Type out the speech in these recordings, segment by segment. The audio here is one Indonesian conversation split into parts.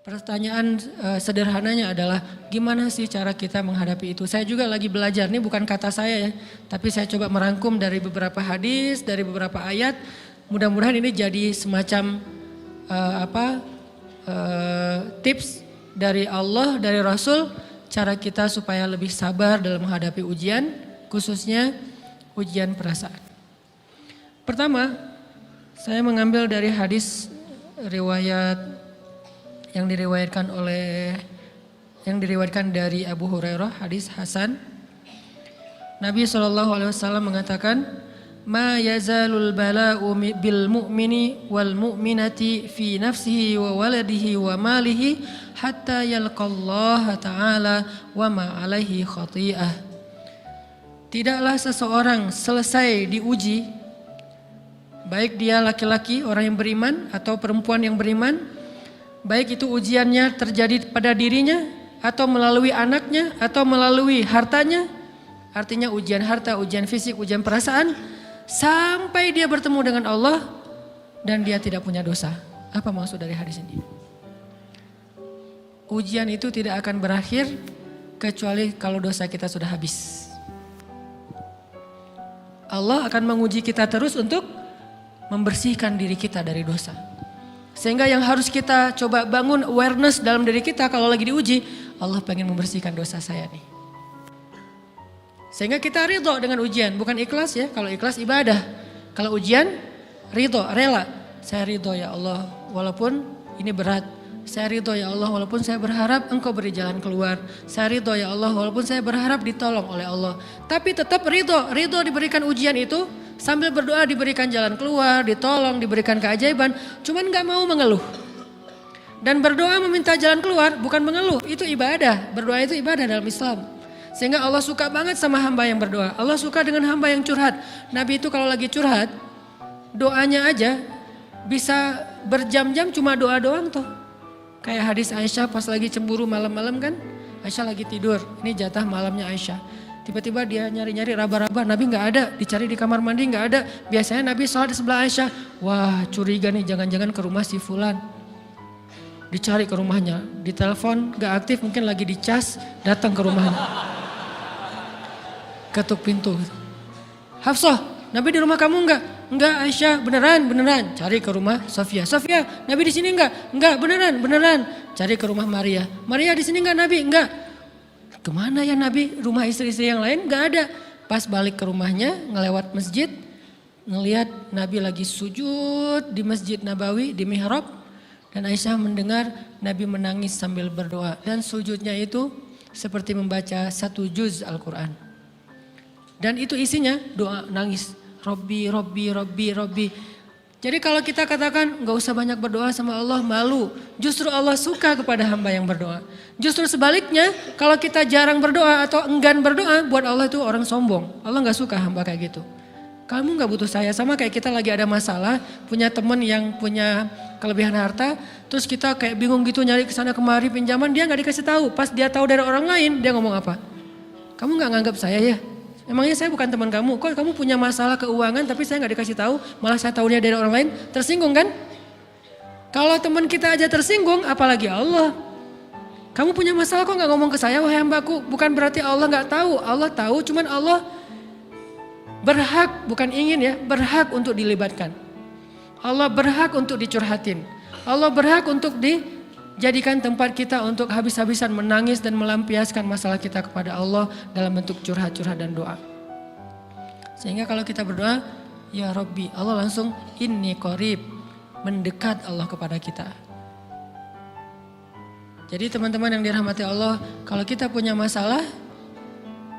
Pertanyaan sederhananya adalah gimana sih cara kita menghadapi itu? Saya juga lagi belajar, ini bukan kata saya ya, tapi saya coba merangkum dari beberapa hadis, dari beberapa ayat. Mudah-mudahan ini jadi semacam tips dari Allah, dari Rasul, cara kita supaya lebih sabar dalam menghadapi ujian, khususnya ujian perasaan. Pertama, saya mengambil dari hadis riwayat yang diriwayatkan dari Abu Hurairah, hadis Hasan. Nabi SAW mengatakan, "Ma yazalul bala'u bil mu'mini wal mu'minati fi nafsihi wa waladihi wa malihi hatta yalqallaha ta'ala wa ma alaihi khati'ah." Tidaklah seseorang selesai diuji, baik dia laki-laki orang yang beriman atau perempuan yang beriman, baik itu ujiannya terjadi pada dirinya atau melalui anaknya atau melalui hartanya, artinya ujian harta, ujian fisik, ujian perasaan, sampai dia bertemu dengan Allah dan dia tidak punya dosa. Apa maksud dari hadis ini? Ujian itu tidak akan berakhir kecuali kalau dosa kita sudah habis. Allah akan menguji kita terus untuk membersihkan diri kita dari dosa. Sehingga yang harus kita coba bangun awareness dalam diri kita kalau lagi diuji, Allah pengen membersihkan dosa saya nih. Sehingga kita ridho dengan ujian, bukan ikhlas ya. Kalau ikhlas ibadah, kalau ujian ridho, rela. Saya ridho ya Allah walaupun ini berat. Saya ridho ya Allah walaupun saya berharap Engkau beri jalan keluar. Saya ridho ya Allah walaupun saya berharap ditolong oleh Allah. Tapi tetap ridho diberikan ujian itu. Sambil berdoa diberikan jalan keluar, ditolong, diberikan keajaiban. Cuman gak mau mengeluh. Dan berdoa meminta jalan keluar bukan mengeluh, itu ibadah. Berdoa itu ibadah dalam Islam. Sehingga Allah suka banget sama hamba yang berdoa. Allah suka dengan hamba yang curhat. Nabi itu kalau lagi curhat, doanya aja bisa berjam-jam cuma doa doang tuh. Kayak hadis Aisyah pas lagi cemburu malam-malam kan. Aisyah lagi tidur, ini jatah malamnya Aisyah. Tiba-tiba dia nyari-nyari raba-raba, Nabi gak ada, dicari di kamar mandi gak ada. Biasanya Nabi sholat di sebelah Aisyah. Wah curiga nih, jangan-jangan ke rumah si fulan. Dicari ke rumahnya, ditelepon gak aktif, mungkin lagi dicas, datang ke rumahnya. Ketuk pintu. Hafsah, Nabi di rumah kamu enggak? Enggak Aisyah, beneran. Cari ke rumah Sofia. Sofia, Nabi di sini enggak? Enggak, beneran. Cari ke rumah Maria. Maria di sini enggak Nabi? Enggak. Kemana ya Nabi? Rumah istri-istri yang lain gak ada. Pas balik ke rumahnya, ngelewat masjid, ngelihat Nabi lagi sujud di Masjid Nabawi, di mihrab. Dan Aisyah mendengar Nabi menangis sambil berdoa. Dan sujudnya itu seperti membaca 1 juz Al-Quran. Dan itu isinya doa nangis. Robbi. Jadi kalau kita katakan gak usah banyak berdoa sama Allah, malu. Justru Allah suka kepada hamba yang berdoa. Justru sebaliknya kalau kita jarang berdoa atau enggan berdoa, buat Allah itu orang sombong. Allah gak suka hamba kayak gitu. Kamu gak butuh saya, sama kayak kita lagi ada masalah, punya teman yang punya kelebihan harta, terus kita kayak bingung gitu nyari kesana kemari pinjaman, dia gak dikasih tahu. Pas dia tahu dari orang lain, dia ngomong apa? Kamu gak nganggap saya ya? Emangnya saya bukan teman kamu, kok kamu punya masalah keuangan tapi saya gak dikasih tahu, malah saya tahunya dari orang lain, tersinggung kan? Kalau teman kita aja tersinggung, apalagi Allah. Kamu punya masalah kok gak ngomong ke saya, wahai hambaku, bukan berarti Allah gak tahu, Allah tahu, cuman Allah berhak, bukan ingin ya, berhak untuk dilibatkan. Allah berhak untuk dicurhatin, Allah berhak untuk dijadikan tempat kita untuk habis-habisan menangis dan melampiaskan masalah kita kepada Allah dalam bentuk curhat-curhat dan doa. Sehingga kalau kita berdoa, ya Rabbi, Allah langsung inni qarib, mendekat Allah kepada kita. Jadi teman-teman yang dirahmati Allah, kalau kita punya masalah,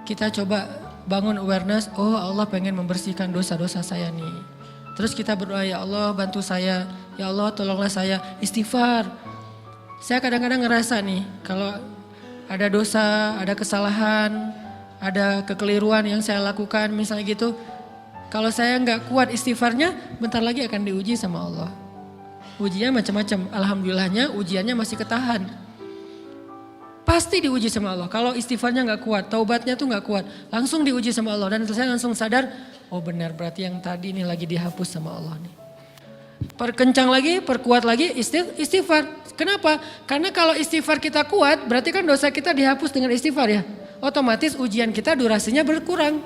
kita coba bangun awareness, oh Allah pengen membersihkan dosa-dosa saya nih. Terus kita berdoa, ya Allah bantu saya, ya Allah tolonglah saya, istighfar. Saya kadang-kadang ngerasa nih, kalau ada dosa, ada kesalahan, ada kekeliruan yang saya lakukan misalnya gitu. Kalau saya nggak kuat istighfarnya, bentar lagi akan diuji sama Allah. Ujiannya macam-macam, alhamdulillahnya ujiannya masih ketahan. Pasti diuji sama Allah, kalau istighfarnya nggak kuat, taubatnya tuh nggak kuat, langsung diuji sama Allah. Dan saya langsung sadar, oh benar berarti yang tadi ini lagi dihapus sama Allah nih. perkencang lagi, perkuat lagi istighfar. Kenapa? Karena kalau istighfar kita kuat, berarti kan dosa kita dihapus dengan istighfar ya. Otomatis ujian kita durasinya berkurang.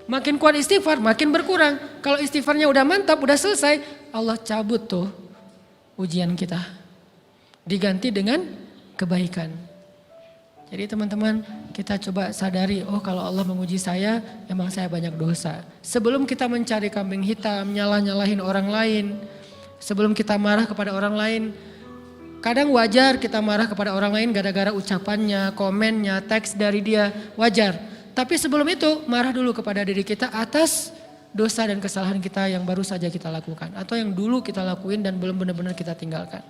Makin kuat istighfar, makin berkurang. Kalau istighfarnya udah mantap, udah selesai, Allah cabut tuh ujian kita. Diganti dengan kebaikan. Jadi teman-teman, kita coba sadari, oh kalau Allah menguji saya, emang saya banyak dosa. Sebelum kita mencari kambing hitam, nyalahin orang lain, sebelum kita marah kepada orang lain, kadang wajar kita marah kepada orang lain gara-gara ucapannya, komennya, teks dari dia, wajar. Tapi sebelum itu marah dulu kepada diri kita atas dosa dan kesalahan kita yang baru saja kita lakukan. Atau yang dulu kita lakuin dan belum benar-benar kita tinggalkan.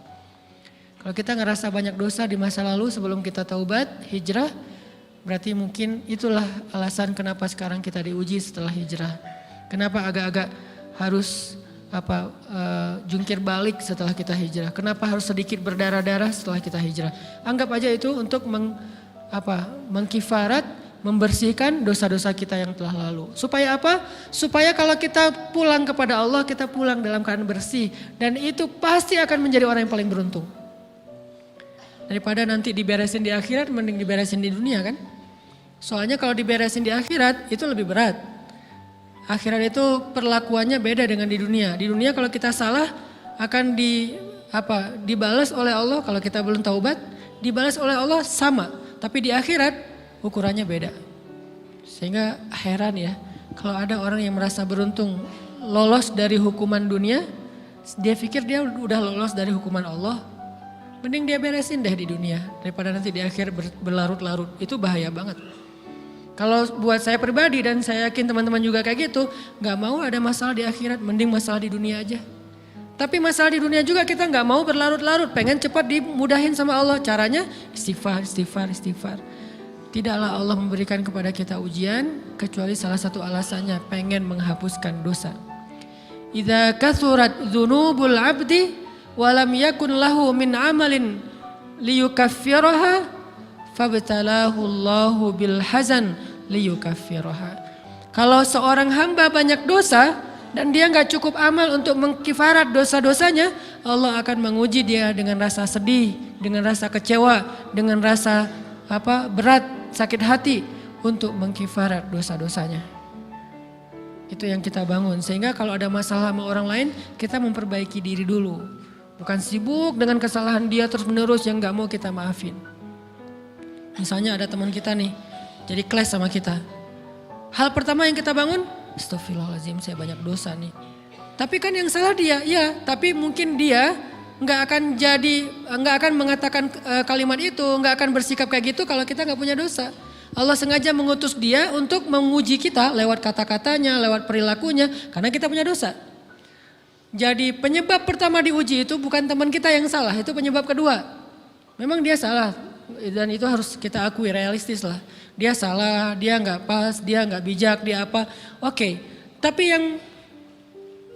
Kalau kita ngerasa banyak dosa di masa lalu sebelum kita taubat, hijrah, berarti mungkin itulah alasan kenapa sekarang kita diuji setelah hijrah. Kenapa agak-agak harus jungkir balik setelah kita hijrah. Kenapa harus sedikit berdarah-darah setelah kita hijrah. Anggap aja itu untuk mengkifarat, membersihkan dosa-dosa kita yang telah lalu. Supaya apa? Supaya kalau kita pulang kepada Allah, kita pulang dalam keadaan bersih. Dan itu pasti akan menjadi orang yang paling beruntung. Daripada nanti diberesin di akhirat, mending diberesin di dunia kan. Soalnya kalau diberesin di akhirat itu lebih berat. Akhirat itu perlakuannya beda dengan di dunia. Di dunia kalau kita salah akan dibalas oleh Allah. Kalau kita belum taubat, dibalas oleh Allah sama. Tapi di akhirat ukurannya beda. Sehingga heran ya, kalau ada orang yang merasa beruntung lolos dari hukuman dunia, dia pikir dia udah lolos dari hukuman Allah. Mending dia beresin deh di dunia daripada nanti di akhir berlarut-larut. Itu bahaya banget. Kalau buat saya pribadi dan saya yakin teman-teman juga kayak gitu, gak mau ada masalah di akhirat, mending masalah di dunia aja. Tapi masalah di dunia juga kita gak mau berlarut-larut, pengen cepat dimudahin sama Allah. Caranya istighfar. Tidaklah Allah memberikan kepada kita ujian kecuali salah satu alasannya pengen menghapuskan dosa. Idza kathurat dzunubul 'abdi walam yakun lahu min amalin liyukaffiraha fabtalahu Allahu bil hazan liyukaffiraha. Kalau seorang hamba banyak dosa dan dia enggak cukup amal untuk mengkifarat dosa-dosanya, Allah akan menguji dia dengan rasa sedih, dengan rasa kecewa, dengan rasa berat, sakit hati untuk mengkifarat dosa-dosanya. Itu yang kita bangun, sehingga kalau ada masalah sama orang lain, kita memperbaiki diri dulu. Bukan sibuk dengan kesalahan dia terus menerus yang gak mau kita maafin. Misalnya ada teman kita nih, jadi clash sama kita. Hal pertama yang kita bangun, astagfirullahaladzim saya banyak dosa nih. Tapi kan yang salah dia, ya tapi mungkin dia gak akan mengatakan kalimat itu, gak akan bersikap kayak gitu kalau kita gak punya dosa. Allah sengaja mengutus dia untuk menguji kita lewat kata-katanya, lewat perilakunya, karena kita punya dosa. Jadi penyebab pertama diuji itu bukan teman kita yang salah, itu penyebab kedua. Memang dia salah dan itu harus kita akui, realistis lah. Dia salah, dia gak pas, dia gak bijak, dia apa. Oke, tapi yang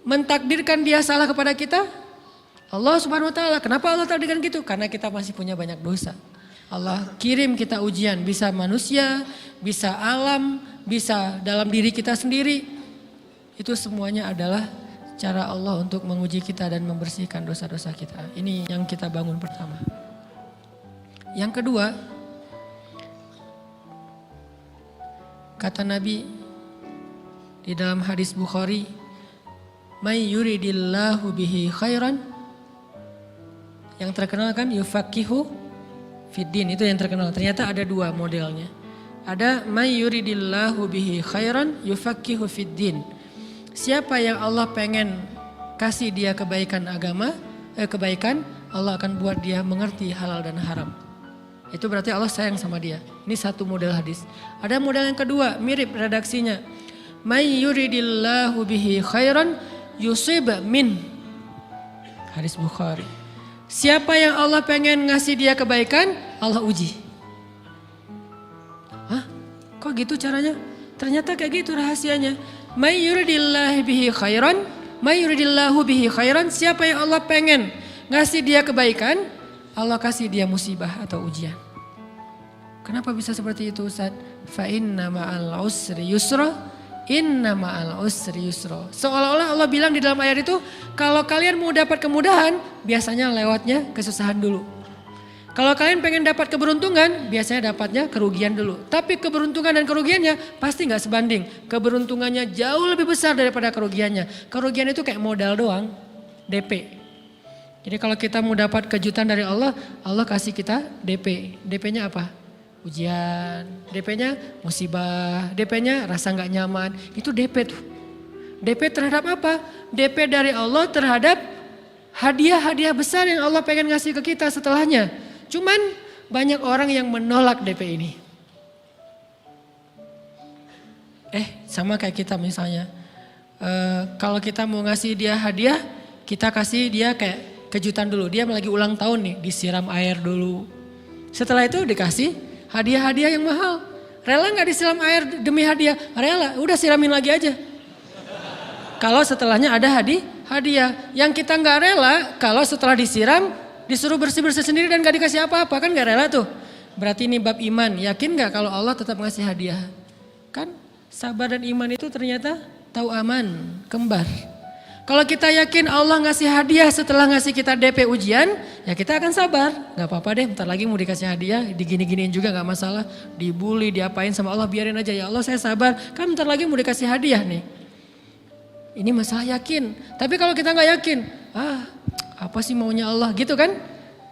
mentakdirkan dia salah kepada kita, Allah Subhanahu Wa Taala. Kenapa Allah takdirkan gitu? Karena kita masih punya banyak dosa. Allah kirim kita ujian, bisa manusia, bisa alam, bisa dalam diri kita sendiri. Itu semuanya adalah cara Allah untuk menguji kita dan membersihkan dosa-dosa kita. Ini yang kita bangun pertama. Yang kedua, kata Nabi di dalam hadis Bukhari, "May yuridillahu bihi khairan." Yang terkenal kan yufaqihu fiddin, itu yang terkenal. Ternyata ada dua modelnya. Ada may yuridillahu bihi khairan yufaqihu fiddin. Siapa yang Allah pengen kasih dia kebaikan kebaikan, Allah akan buat dia mengerti halal dan haram. Itu berarti Allah sayang sama dia. Ini satu model hadis. Ada model yang kedua, mirip redaksinya. May yuridillahu bihi khairan yusib min. Hadis Bukhari. Siapa yang Allah pengen ngasih dia kebaikan, Allah uji. Hah? Kok gitu caranya? Ternyata kayak gitu rahasianya. May yuridillahu bihi khairan, may yuridillahu bihi khairan, siapa yang Allah pengen ngasih dia kebaikan, Allah kasih dia musibah atau ujian. Kenapa bisa seperti itu Ustaz? Fa inna ma'al usri yusra, Inna ma'al usri yusra. Seolah-olah Allah bilang di dalam ayat itu, kalau kalian mau dapat kemudahan, biasanya lewatnya kesusahan dulu. Kalau kalian pengen dapat keberuntungan, biasanya dapatnya kerugian dulu. Tapi keberuntungan dan kerugiannya pasti gak sebanding. Keberuntungannya jauh lebih besar daripada kerugiannya. Kerugian itu kayak modal doang, DP. Jadi kalau kita mau dapat kejutan dari Allah, Allah kasih kita DP. DP-nya apa? Ujian, DP-nya musibah, DP-nya rasa gak nyaman. Itu DP tuh. DP terhadap apa? DP dari Allah terhadap hadiah-hadiah besar yang Allah pengen ngasih ke kita setelahnya. Cuman banyak orang yang menolak DP ini. Sama kayak kita misalnya. Kalau kita mau ngasih dia hadiah, kita kasih dia kayak kejutan dulu. Dia lagi ulang tahun nih, disiram air dulu. Setelah itu dikasih hadiah-hadiah yang mahal. Rela gak disiram air demi hadiah? Rela, udah siramin lagi aja. Kalau setelahnya ada hadiah. Yang kita gak rela, kalau setelah disiram, disuruh bersih-bersih sendiri dan gak dikasih apa-apa, kan gak rela tuh. Berarti ini bab iman. Yakin gak kalau Allah tetap ngasih hadiah? Kan sabar dan iman itu ternyata tahu aman, kembar. Kalau kita yakin Allah ngasih hadiah setelah ngasih kita DP ujian, ya kita akan sabar. Gak apa-apa deh, bentar lagi mau dikasih hadiah, digini-giniin juga gak masalah. Dibully, diapain sama Allah, biarin aja. Ya Allah saya sabar, kan bentar lagi mau dikasih hadiah nih. Ini masalah yakin. Tapi kalau kita gak yakin, apa sih maunya Allah gitu kan?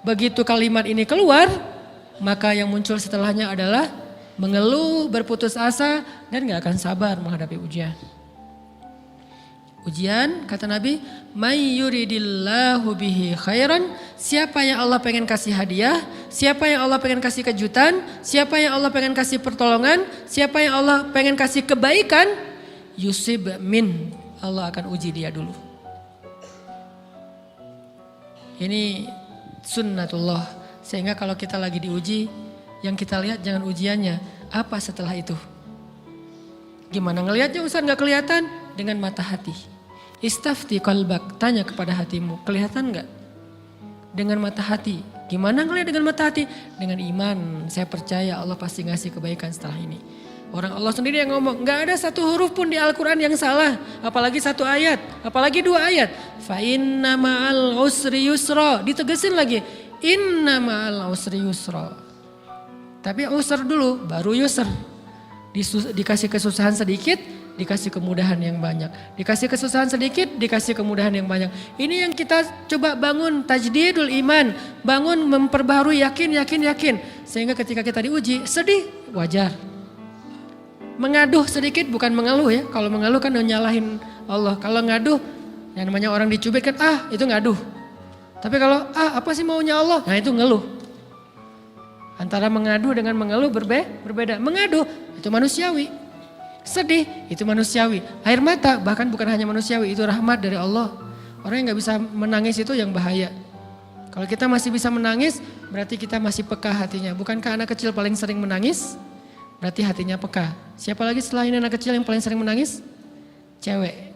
Begitu kalimat ini keluar, maka yang muncul setelahnya adalah mengeluh, berputus asa, dan gak akan sabar menghadapi ujian. Ujian, kata Nabi, may yuridillahu bihi khairan, siapa yang Allah pengen kasih hadiah, siapa yang Allah pengen kasih kejutan, siapa yang Allah pengen kasih pertolongan, siapa yang Allah pengen kasih kebaikan, yusib min, Allah akan uji dia dulu. Ini sunnatullah, sehingga kalau kita lagi diuji, yang kita lihat jangan ujiannya, apa setelah itu. Gimana ngelihatnya Ustaz gak kelihatan? Dengan mata hati. Istafti qalbak, tanya kepada hatimu, kelihatan gak? Dengan mata hati. Gimana ngelihat dengan mata hati? Dengan iman, saya percaya Allah pasti ngasih kebaikan setelah ini. Orang Allah sendiri yang ngomong, gak ada satu huruf pun di Al-Quran yang salah. Apalagi satu ayat, apalagi dua ayat. Fa inna ma'al usri yusra, ditegesin lagi. Inna ma'al usri yusra. Tapi usr dulu, baru yusr. Dikasih kesusahan sedikit, dikasih kemudahan yang banyak. Dikasih kesusahan sedikit, dikasih kemudahan yang banyak. Ini yang kita coba bangun tajdidul iman. Bangun memperbaharui yakin. Sehingga ketika kita diuji, sedih, wajar. Mengaduh sedikit bukan mengeluh ya. Kalau mengeluh kan nyalahin Allah. Kalau ngaduh, yang namanya orang dicubit kan itu ngaduh. Tapi kalau apa sih maunya Allah? Nah itu ngeluh. Antara mengadu dengan mengeluh berbeda. Mengaduh itu manusiawi. Sedih itu manusiawi. Air mata bahkan bukan hanya manusiawi, itu rahmat dari Allah. Orang yang gak bisa menangis itu yang bahaya. Kalau kita masih bisa menangis, berarti kita masih peka hatinya. Bukankah anak kecil paling sering menangis? Berarti hatinya peka. Siapa lagi selain anak kecil yang paling sering menangis? Cewek.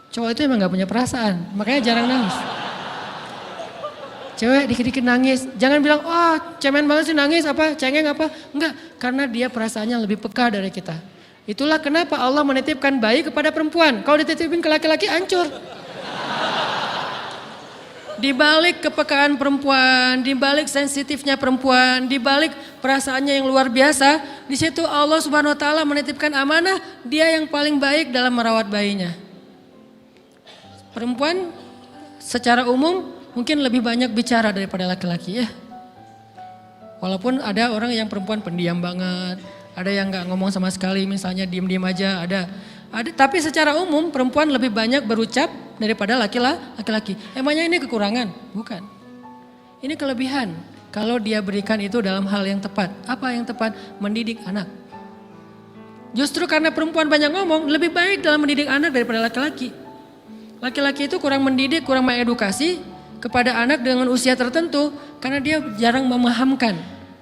Cowok itu emang gak punya perasaan, makanya jarang nangis. Cewek dikit-dikit nangis, jangan bilang, cemen banget sih nangis, cengeng apa. Enggak, karena dia perasaannya lebih peka dari kita. Itulah kenapa Allah menitipkan bayi kepada perempuan. Kalau dititipin ke laki-laki hancur. Di balik kepekaan perempuan, di balik sensitifnya perempuan, di balik perasaannya yang luar biasa, di situ Allah Subhanahu wa taala menitipkan amanah, dia yang paling baik dalam merawat bayinya. Perempuan secara umum mungkin lebih banyak bicara daripada laki-laki ya. Walaupun ada orang yang perempuan pendiam banget, ada yang nggak ngomong sama sekali, misalnya diem-diem aja, ada. Tapi secara umum perempuan lebih banyak berucap daripada laki-laki. Emangnya ini kekurangan? Bukan. Ini kelebihan. Kalau dia berikan itu dalam hal yang tepat. Apa yang tepat? Mendidik anak. Justru karena perempuan banyak ngomong, lebih baik dalam mendidik anak daripada laki-laki. Laki-laki itu kurang mendidik, kurang mengedukasi kepada anak dengan usia tertentu karena dia jarang memahamkan.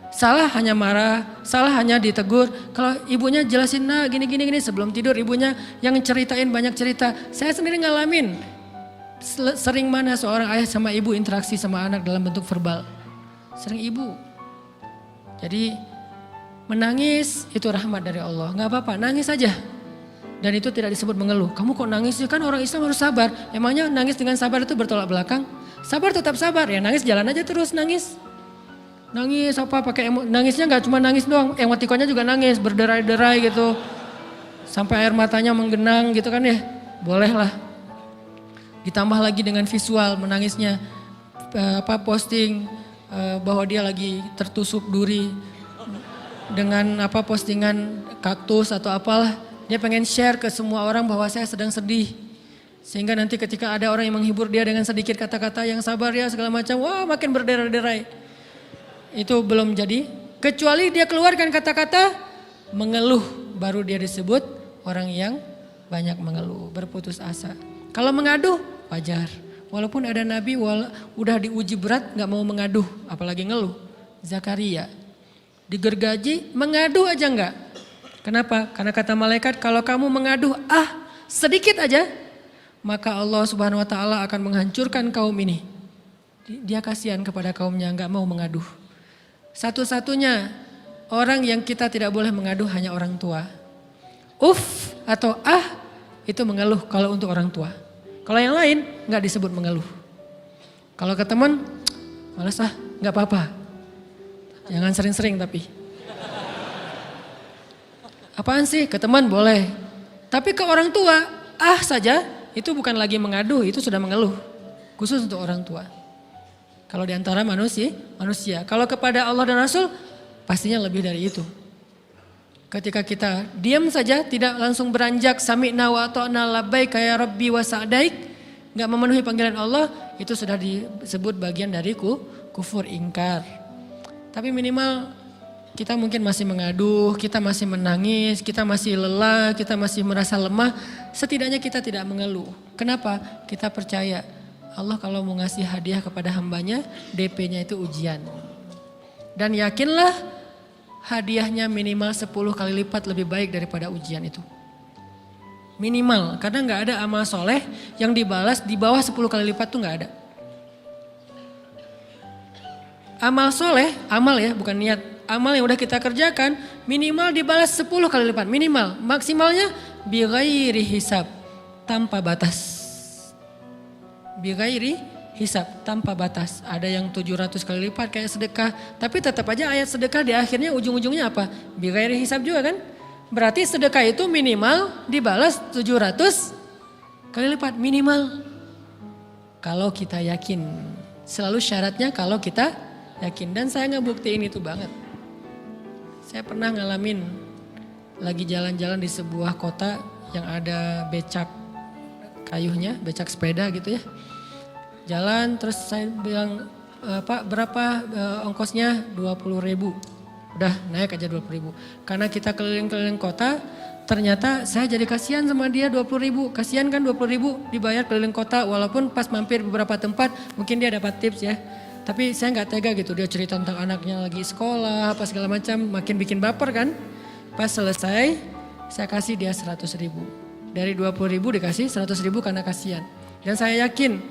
Salah hanya marah, salah hanya ditegur. Kalau ibunya jelasin gini sebelum tidur ibunya yang ceritain banyak cerita. Saya sendiri ngalamin sering mana seorang ayah sama ibu interaksi sama anak dalam bentuk verbal. Sering ibu. Jadi menangis itu rahmat dari Allah. Gak apa-apa, nangis aja. Dan itu tidak disebut mengeluh. Kamu kok nangis sih? Kan orang Islam harus sabar. Emangnya nangis dengan sabar itu bertolak belakang? Sabar tetap sabar, ya nangis jalan aja terus nangis. Nangis apa pakai nangisnya nggak cuma nangis doang, emotikonnya juga nangis, berderai-derai gitu. Sampai air matanya menggenang gitu kan ya. Boleh lah. Ditambah lagi dengan visual menangisnya, posting bahwa dia lagi tertusuk duri dengan postingan kaktus atau apalah. Dia pengen share ke semua orang bahwa saya sedang sedih. Sehingga nanti ketika ada orang yang menghibur dia dengan sedikit kata-kata yang sabar ya segala macam, wah makin berderai-derai. Itu belum jadi. Kecuali dia keluarkan kata-kata mengeluh, baru dia disebut orang yang banyak mengeluh, berputus asa. Kalau mengaduh wajar. Walaupun ada nabi udah diuji berat gak mau mengaduh, apalagi ngeluh. Zakaria digergaji mengadu aja enggak. Kenapa? Karena kata malaikat kalau kamu mengaduh sedikit aja, maka Allah Subhanahu wa taala akan menghancurkan kaum ini. Dia kasihan kepada kaumnya, enggak mau mengaduh. Satu-satunya orang yang kita tidak boleh mengaduh hanya orang tua. Atau itu mengeluh kalau untuk orang tua. Kalau yang lain enggak disebut mengeluh. Kalau ke teman, malas enggak apa-apa. Jangan sering-sering tapi. Apaan sih? Ke teman boleh. Tapi ke orang tua, saja itu bukan lagi mengadu, itu sudah mengeluh. Khusus untuk orang tua. Kalau di antara manusia. Kalau kepada Allah dan Rasul, pastinya lebih dari itu. Ketika kita diam saja, tidak langsung beranjak sami'na wa ata'na labbaika ya rabbi wa sa'daik, enggak memenuhi panggilan Allah, itu sudah disebut bagian dari kufur ingkar. Tapi minimal kita mungkin masih mengaduh, kita masih menangis, kita masih lelah, kita masih merasa lemah. Setidaknya kita tidak mengeluh. Kenapa? Kita percaya Allah kalau mau ngasih hadiah kepada hambanya, DP-nya itu ujian. Dan yakinlah hadiahnya minimal 10 kali lipat lebih baik daripada ujian itu. Minimal, karena gak ada amal soleh yang dibalas di bawah 10 kali lipat tuh gak ada. Amal soleh, amal ya bukan niat. Amal yang udah kita kerjakan minimal dibalas 10 kali lipat. Minimal, maksimalnya bighairi hisab, tanpa batas. Bighairi hisab, tanpa batas. Ada yang 700 kali lipat kayak sedekah. Tapi tetap aja ayat sedekah di akhirnya ujung-ujungnya apa? Bighairi hisab juga kan? Berarti sedekah itu minimal dibalas 700 kali lipat. Minimal. Kalau kita yakin. Selalu syaratnya kalau kita yakin. Dan saya ngebuktiin itu banget. Saya pernah ngalamin lagi jalan-jalan di sebuah kota yang ada becak kayuhnya, becak sepeda gitu ya. Jalan terus saya bilang, Pak berapa ongkosnya? 20.000. Udah naik aja 20.000. Karena kita keliling-keliling kota, ternyata saya jadi kasihan sama dia 20.000. Kasihan kan 20.000 dibayar keliling kota walaupun pas mampir beberapa tempat mungkin dia dapat tips ya. Tapi saya nggak tega gitu, dia cerita tentang anaknya lagi sekolah, apa segala macam, makin bikin baper kan. Pas selesai, saya kasih dia 100.000. Dari 20.000 dikasih 100.000 karena kasihan. Dan saya yakin,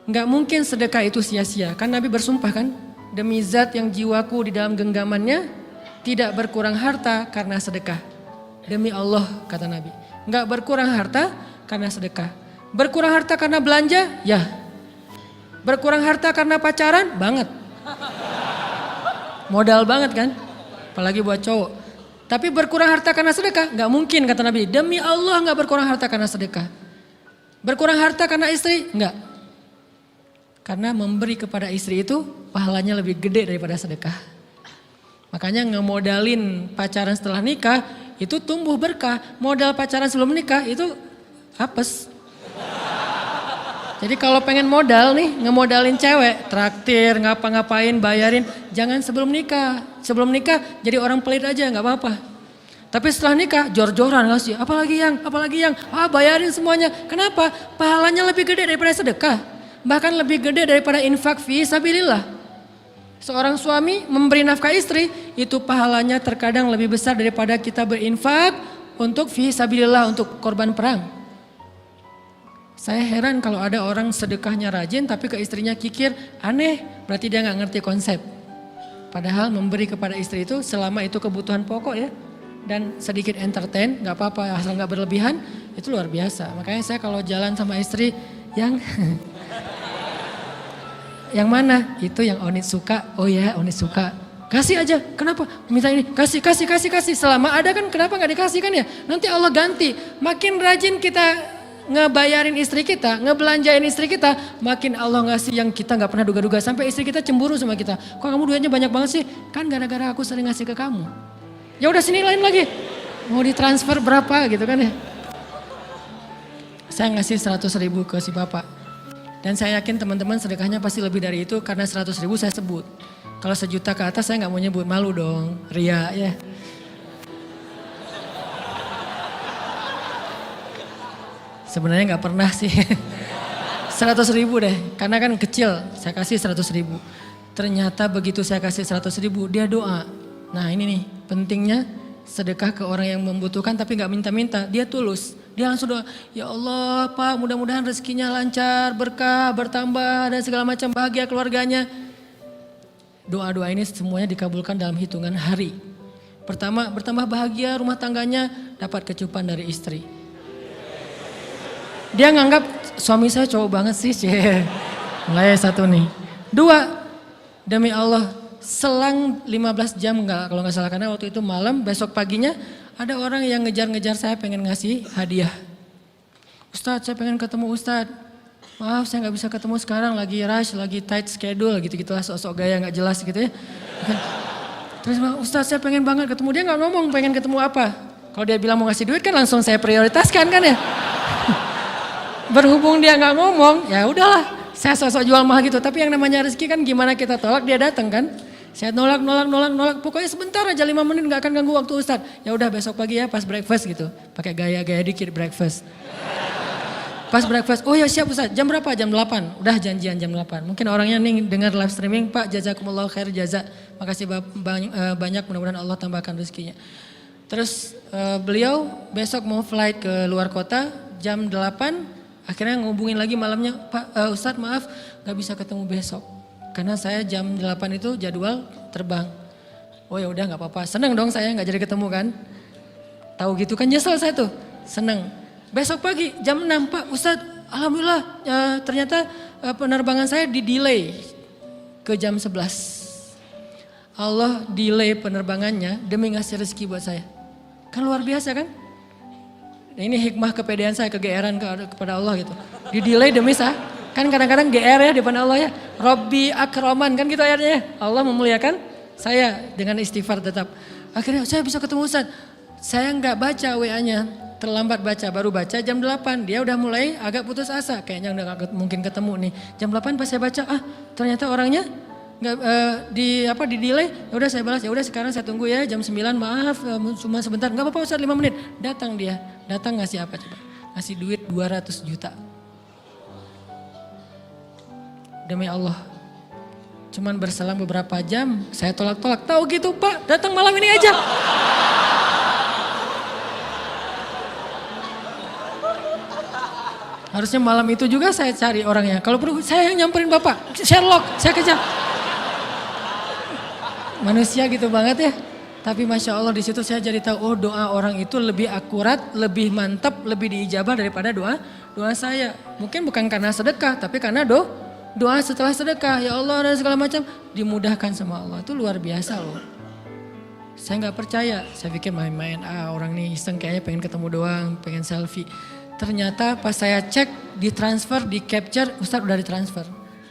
nggak mungkin sedekah itu sia-sia. Kan Nabi bersumpah kan, demi zat yang jiwaku di dalam genggamannya, tidak berkurang harta karena sedekah. Demi Allah kata Nabi, nggak berkurang harta karena sedekah. Berkurang harta karena belanja? Ya. Berkurang harta karena pacaran? Banget. Modal banget kan? Apalagi buat cowok. Tapi berkurang harta karena sedekah? Gak mungkin kata Nabi. Demi Allah gak berkurang harta karena sedekah. Berkurang harta karena istri? Enggak. Karena memberi kepada istri itu pahalanya lebih gede daripada sedekah. Makanya ngemodalin pacaran setelah nikah itu tumbuh berkah. Modal pacaran sebelum nikah itu apes. Jadi kalau pengen modal nih, ngemodalin cewek, traktir, ngapa-ngapain, bayarin, jangan sebelum nikah. Sebelum nikah jadi orang pelit aja, nggak apa-apa. Tapi setelah nikah, jor-joran ngasih, apalagi yang, bayarin semuanya. Kenapa? Pahalanya lebih gede daripada sedekah. Bahkan lebih gede daripada infak fi sabilillah. Seorang suami memberi nafkah istri, itu pahalanya terkadang lebih besar daripada kita berinfak untuk fi sabilillah, untuk korban perang. Saya heran kalau ada orang sedekahnya rajin tapi ke istrinya kikir, aneh, berarti dia gak ngerti konsep. Padahal memberi kepada istri itu selama itu kebutuhan pokok ya, dan sedikit entertain, nggak apa-apa asal nggak berlebihan, itu luar biasa. Makanya saya kalau jalan sama istri yang yang mana? Itu yang Onit suka. Oh ya, Onit suka. Kasih aja. Kenapa? Minta ini. Kasih. Selama ada kan kenapa nggak dikasih kan ya? Nanti Allah ganti. Makin rajin kita ngebayarin istri kita, ngebelanjain istri kita, makin Allah ngasih yang kita nggak pernah duga-duga. Sampai istri kita cemburu sama kita. Kok kamu duitnya banyak banget sih? Kan gara-gara aku sering ngasih ke kamu. Ya udah sini lain lagi. Mau ditransfer berapa gitu kan ya. Saya ngasih 100.000 ke si bapak. Dan saya yakin teman-teman sedekahnya pasti lebih dari itu karena 100.000 saya sebut. Kalau 1 juta ke atas saya nggak mau nyebut, malu dong, ria ya. Sebenarnya nggak pernah sih. 100.000 deh, karena kan kecil, saya kasih 100.000. Ternyata begitu saya kasih 100.000, dia doa. Nah ini nih pentingnya sedekah ke orang yang membutuhkan tapi nggak minta-minta, dia tulus. Dia langsung doa, ya Allah Pak mudah-mudahan rezekinya lancar, berkah, bertambah dan segala macam bahagia keluarganya. Doa-doa ini semuanya dikabulkan dalam hitungan hari. Pertama bertambah bahagia rumah tangganya, dapat kecupan dari istri. Dia nganggap suami saya cowok banget sih. Mulai 1 nih. 2, demi Allah selang 15 jam kalau nggak salah karena waktu itu malam, besok paginya ada orang yang ngejar-ngejar saya pengen ngasih hadiah. Ustadz saya pengen ketemu Ustadz. Maaf saya nggak bisa ketemu sekarang, lagi rush, lagi tight schedule gitu-gitulah, sok-sok gaya nggak jelas gitu ya. Terus Ustadz saya pengen banget ketemu, dia nggak ngomong pengen ketemu apa. Kalau dia bilang mau ngasih duit kan langsung saya prioritaskan kan ya. Berhubung dia nggak ngomong, ya udahlah. Saya sosok jual mahal gitu, tapi yang namanya rezeki kan gimana kita tolak dia datang kan. Saya nolak, pokoknya sebentar aja 5 menit nggak akan ganggu waktu Ustadz. Ya udah besok pagi ya pas breakfast gitu, pakai gaya-gaya dikit breakfast. Pas breakfast, oh ya siap Ustadz, jam berapa? Jam 8, udah janjian jam 8. Mungkin orangnya nih dengar live streaming, Pak jazakumullah khair jaza. Makasih banyak, mudah-mudahan Allah tambahkan rezekinya. Terus beliau besok mau flight ke luar kota jam 8. Akhirnya ngubungin lagi malamnya, Pak Ustadz maaf gak bisa ketemu besok. Karena saya jam 8 itu jadwal terbang. Oh ya udah gak apa-apa, seneng dong saya gak jadi ketemu kan. Tahu gitu kan nyesel saya tuh, seneng. Besok pagi jam 6, Pak Ustadz alhamdulillah ternyata penerbangan saya di delay ke jam 11. Allah delay penerbangannya demi ngasih rezeki buat saya. Kan luar biasa kan. Nah, ini hikmah kepedean saya, kegeeran kepada Allah gitu. Di delay demi saya. Kan kadang-kadang GR ya di depan Allah ya. Robbi akroman kan gitu ayatnya. Allah memuliakan saya dengan istighfar tetap. Akhirnya saya bisa ketemu Ustadz. Saya nggak baca WA-nya. Terlambat baca, baru baca jam 8. Dia udah mulai agak putus asa. Kayaknya udah gak mungkin ketemu nih. Jam 8 pas saya baca, ternyata orangnya nggak di delay. Ya udah saya balas, ya udah sekarang saya tunggu ya jam 9, maaf cuma sebentar. Nggak apa-apa Ustadz 5 menit. Datang dia. Datang ngasih apa coba? Ngasih duit 200 juta. Demi Allah. Cuman berselang beberapa jam, saya tolak-tolak. Tahu gitu Pak, datang malam ini aja. Harusnya malam itu juga saya cari orangnya. Kalau perlu saya yang nyamperin Bapak. Sherlock, saya kejar. Manusia gitu banget ya. Tapi Masya Allah di situ saya jadi tahu, oh doa orang itu lebih akurat, lebih mantap, lebih diijabah daripada doa saya. Mungkin bukan karena sedekah, tapi karena doa setelah sedekah. Ya Allah dan segala macam dimudahkan sama Allah. Itu luar biasa loh. Saya nggak percaya, saya pikir main-main, orang nih iseng kayaknya pengen ketemu doang, pengen selfie. Ternyata pas saya cek, ditransfer, di capture, Ustadz udah ditransfer.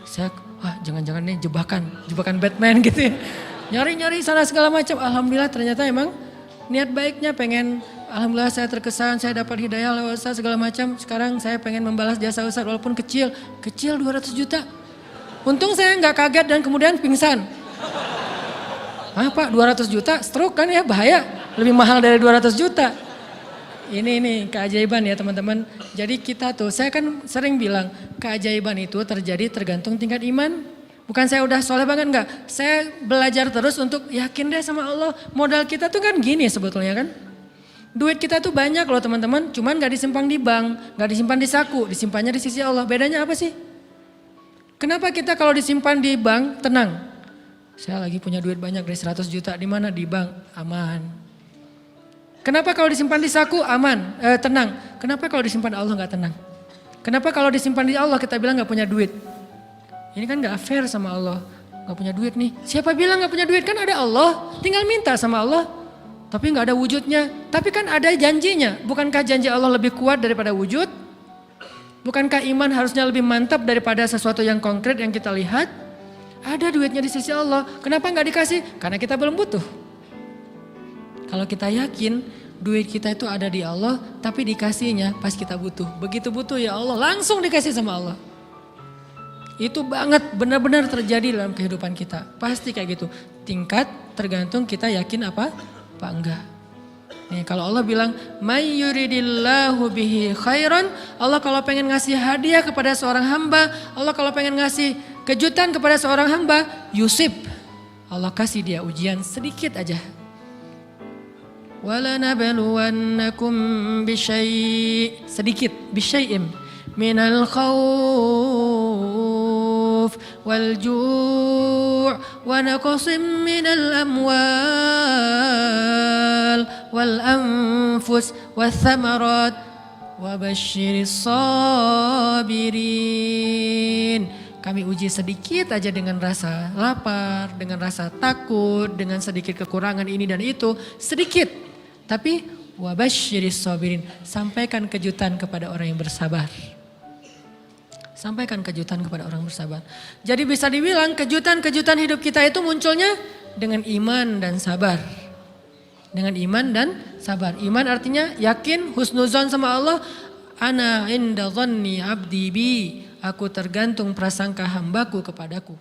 Saya, jangan-jangan nih jebakan Batman gitu ya. Nyari-nyari sana segala macam. Alhamdulillah ternyata emang niat baiknya pengen, alhamdulillah saya terkesan, saya dapat hidayah lewat Ustadz segala macam. Sekarang saya pengen membalas jasa Ustadz walaupun kecil 200 juta. Untung saya nggak kaget dan kemudian pingsan. Pak 200 juta stroke kan ya bahaya, lebih mahal dari 200 juta. Ini keajaiban ya teman-teman. Jadi kita tuh, saya kan sering bilang keajaiban itu terjadi tergantung tingkat iman. Bukan saya udah soleh banget enggak. Saya belajar terus untuk yakin deh sama Allah. Modal kita tuh kan gini sebetulnya kan. Duit kita tuh banyak loh teman-teman. Cuman gak disimpan di bank, gak disimpan di saku. Disimpannya di sisi Allah. Bedanya apa sih? Kenapa kita kalau disimpan di bank tenang? Saya lagi punya duit banyak dari 100 juta. Di mana? Di bank. Aman. Kenapa kalau disimpan di saku aman, tenang? Kenapa kalau disimpan Allah nggak tenang? Kenapa kalau disimpan di Allah kita bilang nggak punya duit? Ini kan nggak fair sama Allah. Nggak punya duit nih. Siapa bilang nggak punya duit? Kan ada Allah. Tinggal minta sama Allah. Tapi nggak ada wujudnya. Tapi kan ada janjinya. Bukankah janji Allah lebih kuat daripada wujud? Bukankah iman harusnya lebih mantap daripada sesuatu yang konkret yang kita lihat? Ada duitnya di sisi Allah. Kenapa nggak dikasih? Karena kita belum butuh. Kalau kita yakin duit kita itu ada di Allah, tapi dikasihnya pas kita butuh. Begitu butuh ya Allah, langsung dikasih sama Allah. Itu banget benar-benar terjadi dalam kehidupan kita. Pasti kayak gitu. Tingkat tergantung kita yakin apa enggak. Nih kalau Allah bilang, "May yuridillahu bihi khairan", Allah kalau pengen ngasih hadiah kepada seorang hamba, Allah kalau pengen ngasih kejutan kepada seorang hamba, yusib. Allah kasih dia ujian sedikit aja. وَلَنَبْلُوَنَّكُمْ بِشَيْءٍ sedikit bisyai'im minal khawf wal ju' wa naqsim minal amwal wal anfus wath thamarat wa basyiris sabirin. Kami uji sedikit aja dengan rasa lapar, dengan rasa takut, dengan sedikit kekurangan ini dan itu, sedikit. Tapi wabasyiris sabirin, sampaikan kejutan kepada orang yang bersabar. Sampaikan kejutan kepada orang bersabar. Jadi bisa dibilang kejutan-kejutan hidup kita itu munculnya dengan iman dan sabar. Dengan iman dan sabar. Iman artinya yakin, husnuzon sama Allah. Ana inda dhanni abdi bi. Aku tergantung prasangka hambaku kepadaku.